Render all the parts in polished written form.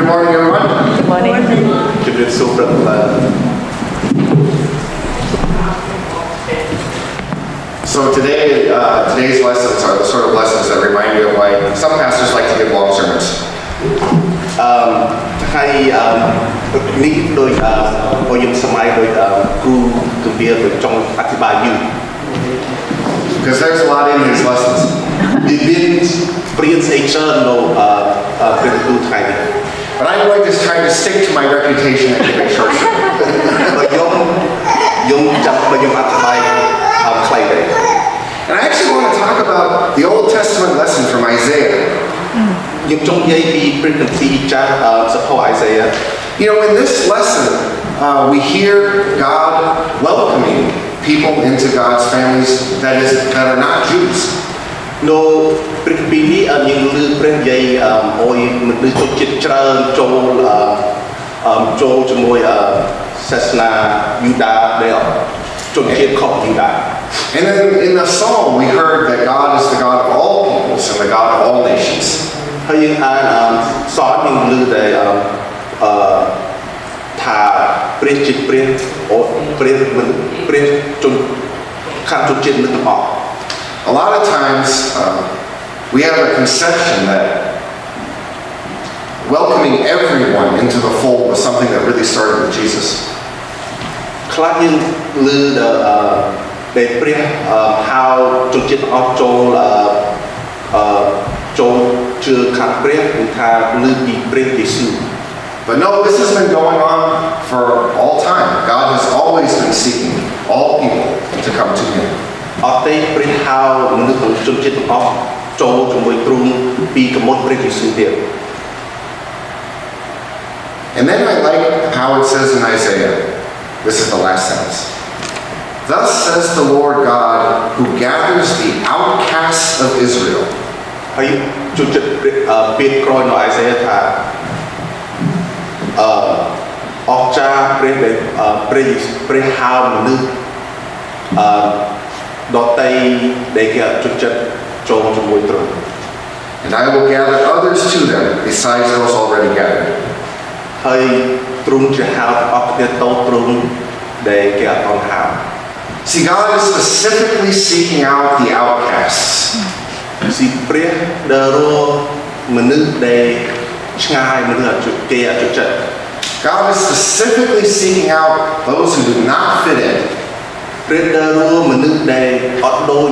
morning, everyone. Good morning. So today's lessons are the sort of lessons that remind me of why some pastors like to give long sermons. ហើយនេះដោយយើងសម័យដោយគ្រូគម្រាដោយចង់អធិប្បាយយូរ Because there's a lot in these lessons. មានព្រៀនស្អីច្រើននៅព្រះគ្រូថ្ងៃនេះ But I'm going to try to stick to my reputation and keep it short. បើខ្ញុំចាប់បើខ្ញុំអធិប្បាយខ្លីដែរ And I actually want to talk about the Old Testament lesson from Isaiah. ខ្ញុំចង់និយាយពីព្រះគម្ពីរចាស់សភៅ Isaiah. You know, in this lesson, we hear God welcoming people into God's families that are not Jews. នៅព្រះគម្ពីរនេះយើងលើព្រះនិយាយអោយមនុស្សចូលចិត្តច្រើនចូលជាមួយសាសនាយូដាដែលជនជាតិខុសយូដា And then in the psalm, we heard that God is the God of all peoples and the God of all nations. ហើយយើងអានសរយើងលើដែលថាព្រះជាព្រះជនខាងជនជាតិមនុស្សទាំងអស់ A lot of times, we have a conception that welcoming everyone into the fold was something that really started with Jesus. ខ្លះយើងលើដែលព្រះហៅជនជាតិទាំងអស់ចូលជឿខាងព្រះគឺថាលើពីព្រះយេស៊ូវ But no, this has been going on for all time. God has always been seeking all people to come to Him. អត់ទេព្រះហៅមនុស្សជនជាតិទាំងអស់ចូលជាមួយទ្រង់ពីកមុតព្រះយេស៊ូវទៀត And then I like how it says in Isaiah, this is the last sentence. Thus says the Lord God, who gathers the outcasts of Israel. ហើយជនជាតិពាក្យក្រោយនៅ Isaiah ថាអស្ចារ្យព្រះដែលព្រះហៅមនុស្សដតីដែលគេជនជាតិចូលជាមួយទ្រង់ And I will gather others to them besides those already gathered. ហើយទ្រង់ជាហៅអស់គ្នាទៅទ្រង់ដែលគេអត់បានហៅ See, God is specifically seeking out the outcasts. ស៊ីព្រះដែលរកមនុស្សដែលឆ្ងាយមនុស្សគេអត់ចូលចិត្ត God is specifically seeking out those who do not fit in. ព្រះដែលរកមនុស្សដែលអត់ដូ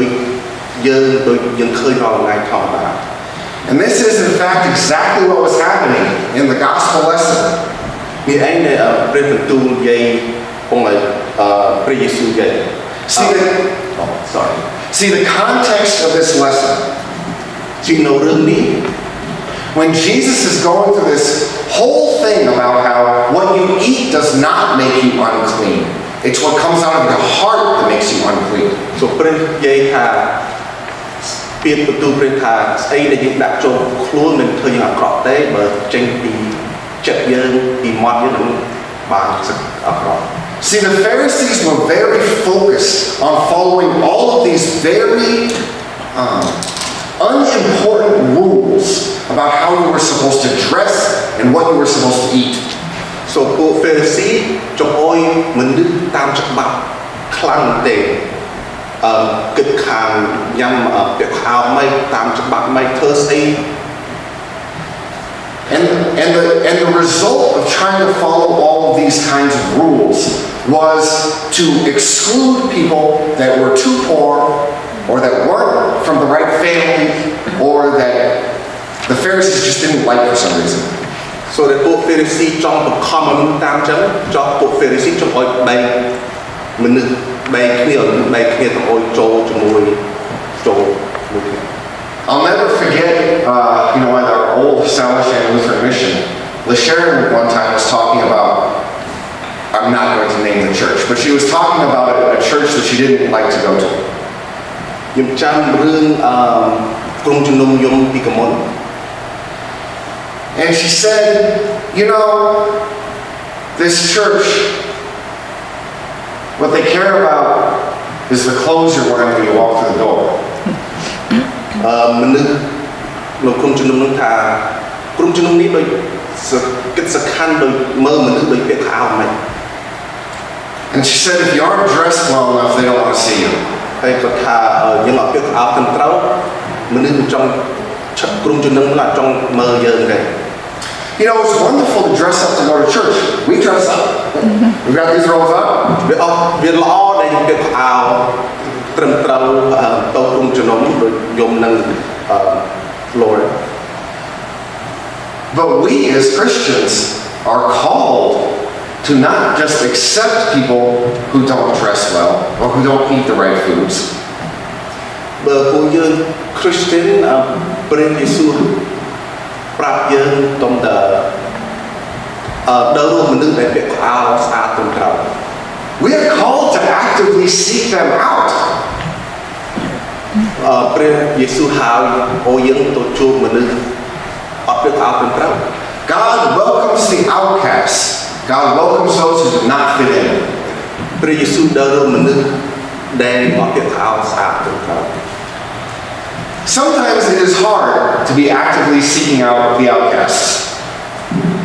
ចយើងឃើញរាល់ថ្ងៃធម្មតា And this is in fact exactly what was happening in the gospel lesson. នេះឯងដែលព្រះបន្ទូលនិយាយផងឲ្យព្រះយេស៊ូវនិយាយ See the context of this lesson. ជានៅរឿងនេះ When Jesus is going through this whole thing about how what you eat does not make you unclean. It's what comes out of your heart that makes you unclean. So ព្រះនិយាយថាពាក្យបន្ទូលព្រះថាស្អីដែលយើងដាក់ចូលខ្លួនមិនធ្វើយើងអាក្រក់ទេបើចេញពីចិត្តយើងពីមាត់យើងនឹងបានសឹកអាក្រក់ See, the Pharisees were very focused on following all of these very unimportant rules about how you were supposed to dress and what you were supposed to eat. So ពួក Pharisee ចង់ឲ្យមនុស្សតាមច្បាប់ខ្លាំងទេគិតខាងញ៉ាំពាក់ខោមិនតាមច្បាប់មិនធ្វើស្អី And the result of trying to follow all of these kinds of rules was to exclude people that were too poor or that weren't from the right family or that the Pharisees just didn't like for some reason. So ដែលពួក Pharisee ចង់បង្ខំមនុស្សតាមចឹងចង់ពួក Pharisee ចង់ឲ្យបែកមនុស្សបែកគ្នាទៅឲ្យចូលជាមួយគ្នា I'll never forget, at our old Salvation Lutheran mission, LaSharon one time was talking about, I'm not going to name the church, but she was talking about a church that she didn't like to go to. ខ្ញុំចាំរឿងក្រុមជំនុំយមពីកមុន And she said, this church, what they care about is the clothes you're wearing when you walk through the door. មនុស្សនៅក្រុមជំនុំនោះថា ក្រុមជំនុំនេះដោយគិតសខាន់ដោយមើលមនុស្សដោយពាក់ខោអាវមិន And she said, if you aren't dressed well enough, they don't want to see you. ហើយគាត់ថាយើងអត់ពាក់ខោត្រឹមត្រូវមនុស្សចង់ក្រុមជំនុំហ្នឹងចង់មើលយើងទេ You know, it's wonderful to dress up to go to church. We dress up. We've got these robes on. វាល្អដែលយើងពាក់ខោត្រឹមត្រូវទៅក្រុមជំនុំដូចយំនឹង Lord. But we as Christians are called to not just accept people who don't dress well or who don't eat the right foods. បើពួកយើង Christian ព្រះយេស៊ូវប្រាប់យើងទុំតើដល់មនុស្សដែលពាក់ខោស្អាតត្រឹមត្រូវ We are called to actively seek them out. ព្រះយេស៊ូវហៅអូយើងទៅជួបមនុស្សអត់ពាក់ខោត្រឹមត្រូវ God welcomes the outcasts. God welcomes those who do not fit in. ព្រះយេស៊ូវដល់មនុស្សដែលអត់ពាក់ខោស្អាតត្រឹមត្រូវ Sometimes it is hard to be actively seeking out the outcasts.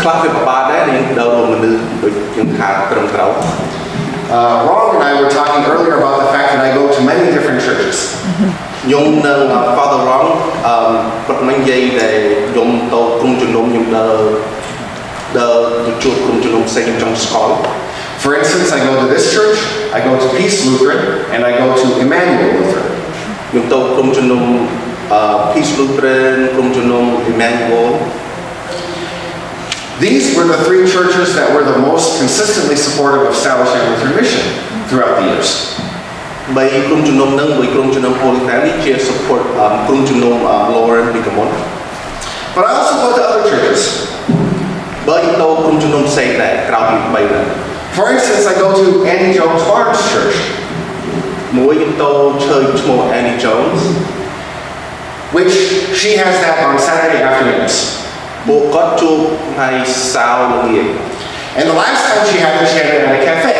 ខ្លះវាពិបាកដែរយើងដល់មនុស្សដូចយើងថាត្រឹមត្រូវ Ron and I were talking earlier about the fact that I go to many different churches. ខ្ញុំនឹង Father Ron ប្រហែលនិយាយដែលខ្ញុំទៅក្រុមជំនុំខ្ញុំដល់ទៅជួបក្រុមជំនុំផ្សេងក្នុងស្គាល់ For instance, I go to this church, I go to Peace Lutheran, and I go to Emmanuel Lutheran. ខ្ញុំទៅក្រុមជំនុំPeace Lutheran ក្រុមជំនុំ Emmanuel. These were the three churches that were the most consistently supportive of Salvation Lutheran Mission throughout the years. បីក្រុមជំនុំនឹងមួយក្រុមជំនុំ Holy Family ជា support ក្រុមជំនុំ Lauren ពីកមុន But I also go to other churches. បើខ្ញុំទៅក្រុមជំនុំផ្សេងដែរក្រៅពីបីហ្នឹង For instance, I go to Annie Jones Barnes Church. មួយខ្ញុំទៅ church ឈ្មោះ Annie Jones, which she has that on Saturday afternoons. ពួកគាត់ជួបថ្ងៃសៅរ៍ល្ងាច And the last time she had it at a cafe.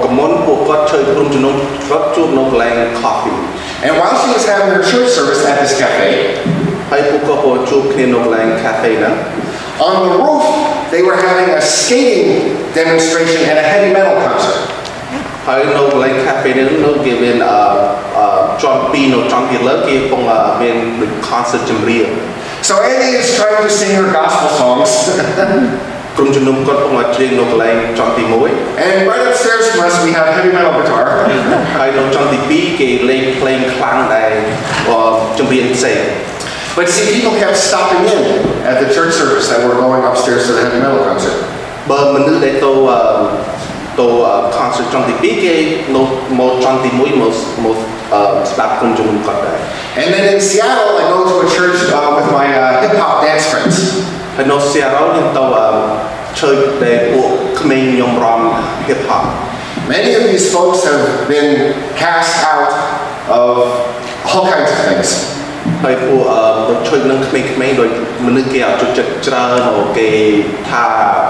កមុនពួកគាត់ជួយក្រុមជំនុំគាត់ជួបនៅកន្លែង coffee. And while she was having her church service at this cafe, ហើយពួកគាត់ជួបគ្នានៅកន្លែង cafe ហ្នឹង on the roof they were having a skating demonstration and a heavy metal concert. ហើយនៅកន្លែង cafe ហ្នឹងនៅគេមានជាន់ពីរនៅចំពីលើគេកំពុងមាន concert ចម្រៀង So Annie is trying to sing her gospel songs. ក្រុមជំនុំគាត់កំពុងច្រៀងនៅកន្លែងចំទី1 And right upstairs from us we have heavy metal guitar. ហើយនៅចំទី2គេលេងភ្លេងខ្លាំងដែរចម្រៀងផ្សេង But see, people kept stopping in at the church service that were going upstairs to the heavy metal concert. បើមនុស្សដែលទៅ concert ចំទី2គេនៅមកចំទី1មកស្ដាប់ក្រុមជំនុំគាត់ដែរ And then in Seattle I go to a church with my hip hop dance friends. ហើយនៅ Seattle ខ្ញុំទៅ church ដែលពួកក្មេងខ្ញុំរំ hip hop. Many of these folks have been cast out of all kinds of things. ហើយពួក church នឹងក្មេងៗដោយមនុស្សគេអត់ចូលចិត្តច្រើនឬគេថា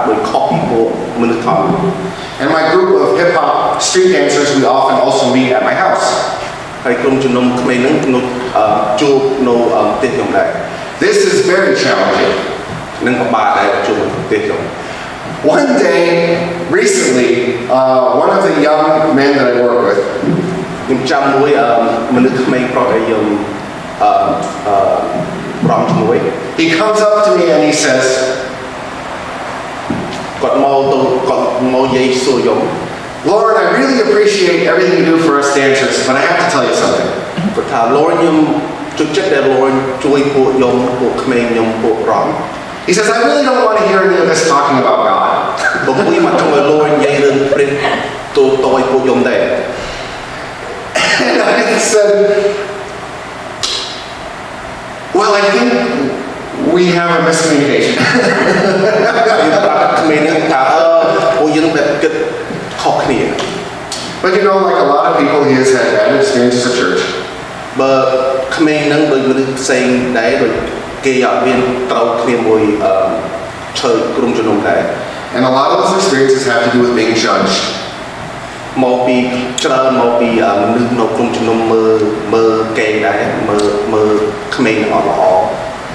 ដោយខុសពីពួកមនុស្សធម្មតា And my group of hip hop street dancers we often also meet at my house. ហើយក្រុមជំនុំក្មេងហ្នឹងជួបនៅផ្ទះខ្ញុំដែរ This is very challenging. នឹងពិបាកដែរជួបនៅផ្ទះខ្ញុំ One day, recently, one of the young men that I work with, ខ្ញុំចាំមួយមនុស្សក្មេងប្រុសដែលខ្ញុំរំជាមួយ he comes up to me and he says, គាត់មកនិយាយសួរខ្ញុំ Lord, I really appreciate everything you do for us dancers, but I have to tell you something. គាត់ថា Lord ខ្ញុំជួយចិត្តដែល Lord ជួយពួកខ្ញុំពួកក្មេងខ្ញុំពួករំ He says, I really don't want to hear any of this talking about God. បើមួយមកចង់ឲ្យ Lord និយាយរឿងព្រះទូតឲ្យពួកខ្ញុំដែរ And I said, well, I think we have a miscommunication. ខ្ញុំប្រាប់ក្មេងហ្នឹងថាពួកយើងបែបគិតខុសគ្នា But you know, like a lot of people, he has had bad experiences at church. បើក្មេងហ្នឹងដូចមនុស្សផ្សេងដែរដូចគេអត់មានត្រូវគ្នាមួយឈើក្រុមជំនុំដែរ And a lot of those experiences have to do with being judged. មកពីច្រើនមកពីមនុស្សនៅក្រុមជំនុំមើលគេដែរមើលក្មេងអត់ល្អ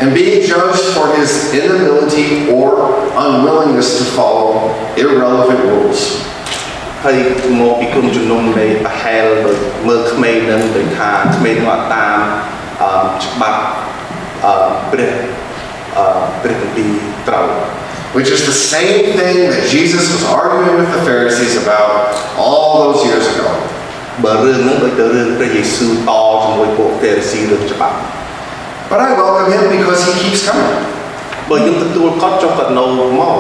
And and being judged for his inability or unwillingness to follow irrelevant rules. ហើយមកពីគុំជំនុំនៃប្រហែលមើលក្មេងនឹងដូចថាក្មេងនឹងអត់តាមច្បាប់ព្រះគម្ពីរត្រូវ Which is the same thing that Jesus was arguing with the Pharisees about all those years ago. បើរឿងហ្នឹងដូចទៅរឿងព្រះយេស៊ូវតជាមួយពួកហ្វេរីស៊ីរឿងច្បាប់ But I welcome him because he keeps coming. បើយើងទទួលគាត់ចុះគាត់នៅមក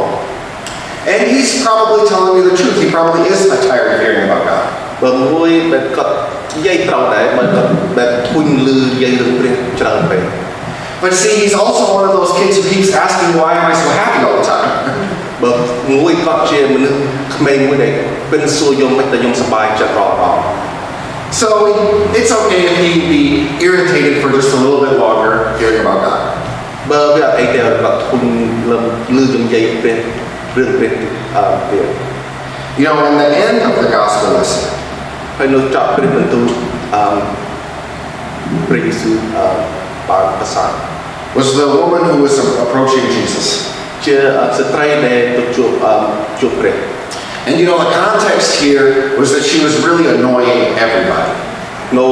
And he's probably telling me the truth. He probably is tired of hearing about God. បើមួយបែបគាត់និយាយត្រូវដែរបើគាត់បែបធុញលឺនិយាយរឿងព្រះច្រើនពេក But see, he's also one of those kids who keeps asking, why am I so happy all the time? បើមួយគាត់ជាមនុស្សក្មេងមួយដែលពេលសួរខ្ញុំមិនតែខ្ញុំសប្បាយចិត្តរាល់ដង So it's okay if he be irritated for just a little bit longer hearing about God. បើវាអត់អីទេគាត់ធុញលឺខ្ញុំនិយាយព្រះរឿងព្រះទៀត You know, in the end of the gospel lesson, ហើយនៅចប់ព្រះបន្ទូលព្រះយេស៊ូវបានប្រសាទ was the woman who was approaching Jesus. ជាស្ត្រីដែលទៅជួបព្រះ And you know, the context here was that she was really annoying everybody. នៅ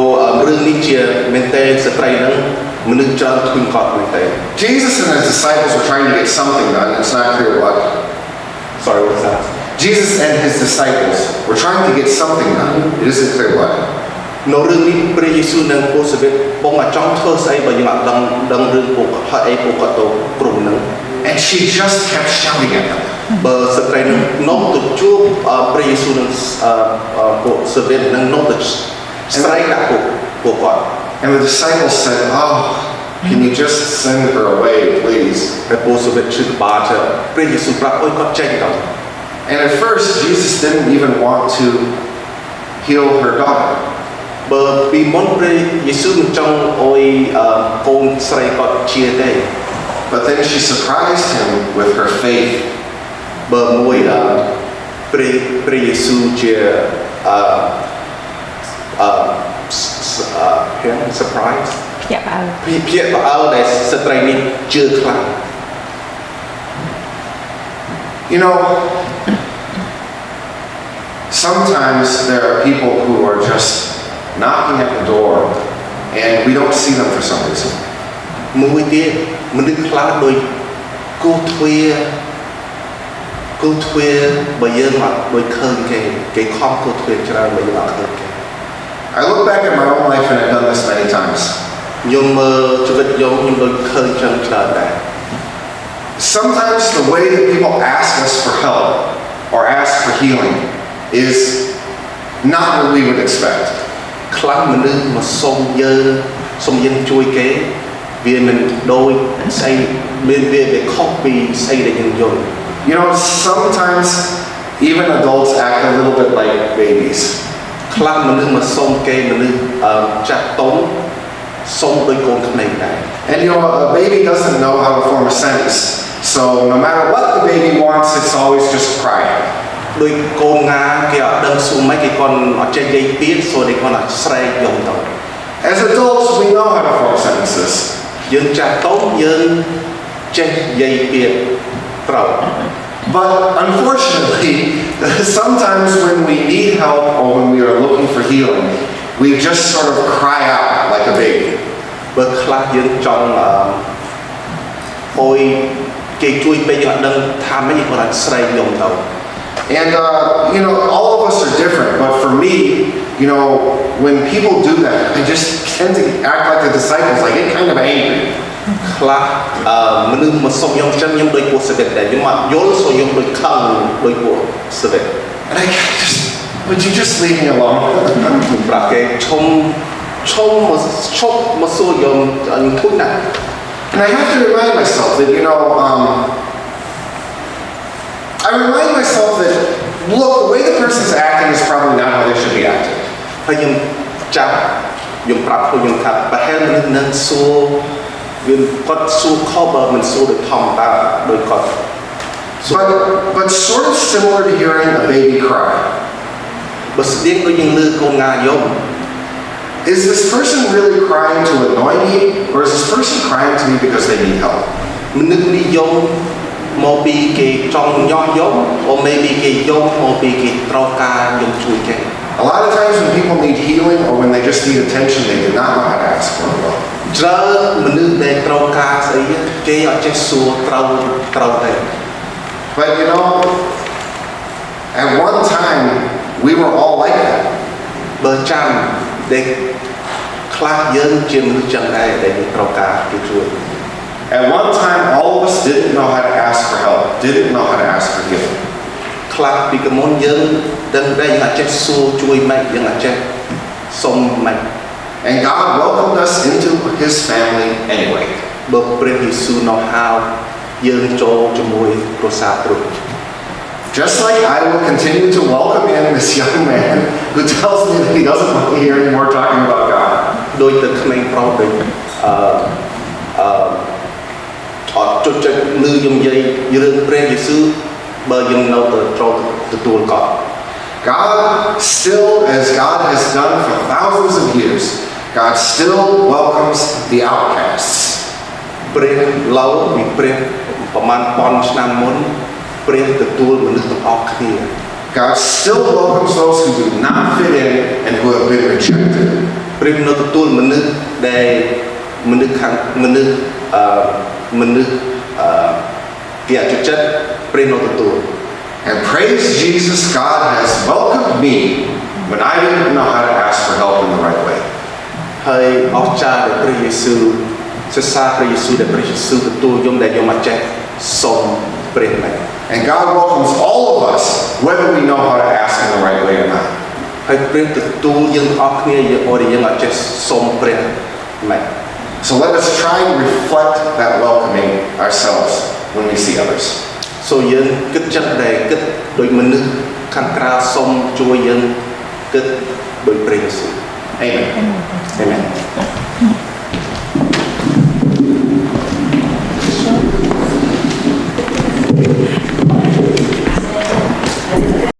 រឿងនេះជាមែនតើស្ត្រីហ្នឹងមនុស្សច្រើនធុញគាត់មែនតើ Jesus and his disciples were trying to get something done. It's not clear what. Sorry, what's that? Jesus and his disciples were trying to get something done. It isn't clear what. នៅរឿងនេះព្រះយេស៊ូវនិងពួកសាវកបងអាចចង់ធ្វើស្អីបើយើងអត់ដឹងរឿងពួកគាត់អីពួកគាត់ទៅព្រមហ្នឹង And she just kept shouting at them. បើស្ត្រីនឹងនាំទៅជួបព្រះយេស៊ូវនិងពួកសាវកនឹងនាំទៅស្រែកដាក់ពួកគាត់ And the disciples said, "Oh, can you just send her away, please?" ហើយពួកសាវកឈឺក្បាលទៅព្រះយេស៊ូវប្រាប់អុយគាត់ចេញទៅ And at first, Jesus didn't even want to heal her daughter. បើពីមុនព្រះយេស៊ូវមិនចង់អុយកូនស្រីគាត់ជាទេ But then she surprised him with her faith. បើមួយព្រះយេស៊ូវជាsurprise ភ្ញាក់ផ្អើល ភ្ញាក់ផ្អើលដែលស្ត្រីនេះជឿខ្លាំង You know, sometimes there are people who are just knocking at the door and we don't see them for some reason. មួយទៀតមនុស្សខ្លះដូចគោះទ្វារបើយើងអត់ដូចឃើញគេខំគោះទ្វារច្រើនបើយើងអត់ឃើញគេ I look back at my own life and I've done this many times. ខ្ញុំមើលជីវិតខ្ញុំដូចឃើញច្រើនដែរ Sometimes the way that people ask us for help or ask for healing is not what we would expect. ខ្លះមនុស្សមកសុំយើងជួយគេវាមិនដូចស្អីវាខុសពីស្អីដែលយើងយល់ You know, sometimes even adults act a little bit like babies. ខ្លះមនុស្សមកសុំគេមនុស្សចាស់ទុំសុំដោយកូនក្មេងដែរ And you know, a baby doesn't know how to form a sentence. So no matter what the baby wants, it's always just crying. ដោយកូនងាគេអត់ដឹងសួរម៉េចគេគាត់អត់ចេះនិយាយពាក្យសូតែគាត់អត់ស្រែកយកទៅ As adults, we know how to form sentences. យើងចាស់ទុំយើងចេះនិយាយពាក្យត្រូវ But unfortunately, sometimes when we need help or when we are looking for healing, we just sort of cry out like a baby. បើខ្លះយើងចង់អុយគេជួយពេកយើងអត់ដឹងថាម៉េចគាត់អត់ស្រែកយកទៅ And you know, all of us are different, but for me, you know, when people do that, I just tend to act like the disciples. I get kind of angry. ខ្លះមនុស្សមកសុំខ្ញុំចឹងខ្ញុំដូចពួកសាវកដែរខ្ញុំអត់យល់សូខ្ញុំដូចខឹងដូចពួកសាវក And I just, would you just leave me alone? ប្រាប់គេឈុំមកសួរខ្ញុំធុញណាស់ And I have to remind myself that, you know, I remind myself that, look, the way the person's acting is probably not how they should be acting. ហើយខ្ញុំខ្ញុំប្រាប់ខ្លួនខ្ញុំថាប្រហែលមនុស្សនឹងសួរវាគាត់សួរខុសបើមិនសួរដូចធម្មតាដូចគាត់ But sort of similar to hearing a baby cry. បើស្តៀងដូចយើងលឺកូនងាយំ is this person really crying to annoy me, or is this person crying to me because they need help? មនុស្សនិយមមកពីគេចង់ញុះញង់ or maybe គេយំមកពីគេត្រូវការយើងជួយគេ A lot of times when people need healing or when they just need attention, they do not know how to ask for help. ច្រើនមនុស្សដែលត្រូវការស្អីគេអត់ចេះសួរត្រូវទេ But you know, at one time, we were all like that. បើចាំដែលខ្លះយើងជាមនុស្សចឹងដែរដែលត្រូវការគេជួយ At one time, all of us didn't know how to ask for help, didn't know how to ask for healing. ខ្លះពីកមុនយើងដឹងតែយើងអាចចេះសួរជួយម៉េចយើងអាចចេះសុំម៉េច And God welcomed us into His family anyway. បើព្រះយេស៊ូវនៅហៅយើងចូលជាមួយគ្រួសារទ្រង់ Just like I will continue to welcome in this young man who tells me that he doesn't want to hear anymore talking about God. ដោយតែក្មេងប្រុសដូចអត់ចុចចិត្តលឺខ្ញុំនិយាយរឿងព្រះយេស៊ូវបើយើងនៅទៅត្រូវទទួលគាត់ God still, as God has done for thousands of years, God still welcomes the outcasts. ព្រះឡៅពីព្រះប្រមាណប៉ុនឆ្នាំមុនព្រះទទួលមនុស្សទាំងអស់គ្នា God still welcomes those who do not fit in and who have been rejected. ព្រះនៅទទួលមនុស្សដែលមនុស្សគេអត់ចិត្តព្រះនៅទទួល And praise Jesus, God has welcomed me when I didn't know how to ask for help in the right way. ហើយអស្ចារ្យដែលព្រះយេស៊ូវសរសើរព្រះយេស៊ូវដែលព្រះយេស៊ូវទទួលខ្ញុំដែលខ្ញុំអត់ចេះសូមព្រះមែន And God welcomes all of us, whether we know how to ask in the right way or not. ហើយព្រះទទួលយើងទាំងអស់គ្នាយើងអត់យើងអត់ចេះសូមព្រះមែន So let us try to reflect that welcoming ourselves when we see others. សូមយើងគិតចិត្តដែលគិតដោយមនុស្សខាងក្រៅសូមជួយយើងគិតដោយព្រះយេស៊ូវ Amen. Amen